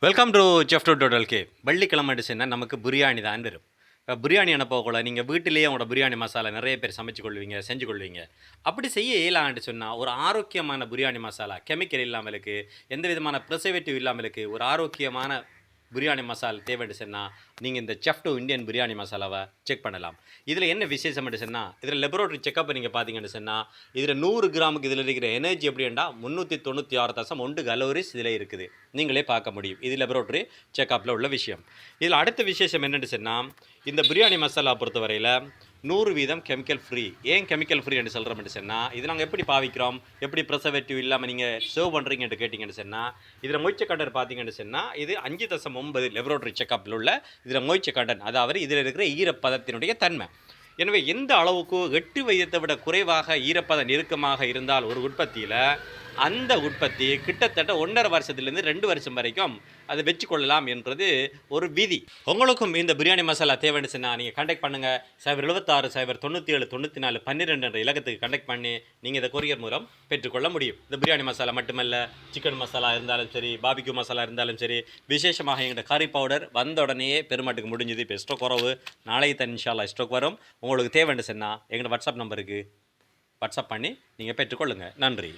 Welcome to chef total K. வெள்ளிக்கிழமை அடிச்சுன்னா நமக்கு பிரியாணி தான் வரும். இப்போ பிரியாணி அனுப்பக்கூட நீங்கள் வீட்டிலேயே உங்களோட பிரியாணி மசாலா நிறைய பேர் சமைச்சு கொள்வீங்க, செஞ்சு கொள்வீங்க. அப்படி செய்ய இயலான்னு சொன்னால் ஒரு ஆரோக்கியமான பிரியாணி மசாலா, கெமிக்கல் இல்லாமலுக்கு, எந்த விதமான ப்ரிசர்வேட்டிவ் இல்லாமலுக்கு ஒரு ஆரோக்கியமான பிரியாணி மசாலா தேவைன்னு சொன்னால் நீங்கள் இந்த செஃப் டூ இந்தியன் பிரியாணி மசாலாவை செக் பண்ணலாம். இதில் என்ன விசேஷம் சொன்னால் இதில் லெபரேட்டரி செக்கப் நீங்கள் பார்த்தீங்கன்னு சொன்னால் இதில் 100 கிராமுக்கு இதில் இருக்கிற எனர்ஜி எப்படின்னா 396.1 கலோரிஸ் இதில் இருக்குது. நீங்களே பார்க்க முடியும். இது லெபரேட்டரி செக்கப்பில் உள்ள விஷயம். இதில் அடுத்த விசேஷம் என்னென்னு சொன்னால் இந்த பிரியாணி மசாலா பொறுத்தவரையில் 100% கெமிக்கல் ஃப்ரீ. ஏன் கெமிக்கல் ஃப்ரீ என்று சொல்கிறோம்னு சொன்னால் இது நாங்கள் எப்படி பாவிக்கிறோம், எப்படி ப்ரிசர்வேட்டிவ் இல்லாமல் நீங்கள் சர்வ் பண்ணுறீங்கன்னு கேட்டிங்கன்னு சொன்னால் இதில் மொய்ச்ச கண்டர் பார்த்தீங்கன்னு சொன்னால் இது 5.9 லெபரேட்டரி செக்கப்பில் உள்ள இதில் மொய்ச்ச கண்டன், அதாவது இதில் இருக்கிற ஈரப்பதத்தினுடைய தன்மை. எனவே எந்த அளவுக்கு 8 வீதத்தை விட குறைவாக ஈரப்பதம் நெருக்கமாக இருந்தால் ஒரு உற்பத்தியில் அந்த உற்பத்தி கிட்டத்தட்ட 1.5 வருஷத்துலேருந்து 2 வருஷம் வரைக்கும் அதை வச்சு கொள்ளலாம் என்றது ஒரு விதி. உங்களுக்கும் இந்த பிரியாணி மசாலா தேவைன்னு சொன்னால் நீங்கள் கான்டாக்ட் பண்ணுங்கள். 076 097 94 12 என்ற இலக்கத்துக்கு கான்டாக்ட் பண்ணி நீங்கள் இதை கொரியர் மூலம் பெற்றுக்கொள்ள முடியும். இந்த பிரியாணி மசாலா மட்டுமல்ல, சிக்கன் மசாலா இருந்தாலும் சரி, பாபிக்யூ மசாலா இருந்தாலும் சரி, விசேஷமாக எங்களோட கறி பவுடர் வந்த உடனே பெருமாட்டுக்கு முடிஞ்சது. இப்போ ஸ்டாக் குறவு, நாளைக்கு தான் இன்ஷா அல்லாஹ் ஸ்டாக் வரும். உங்களுக்கு தேவைன்னு சொன்னால் எங்களோட வாட்ஸ்அப் நம்பருக்கு வாட்ஸ்அப் பண்ணி நீங்கள் பெற்றுக்கொள்ளுங்கள். நன்றி.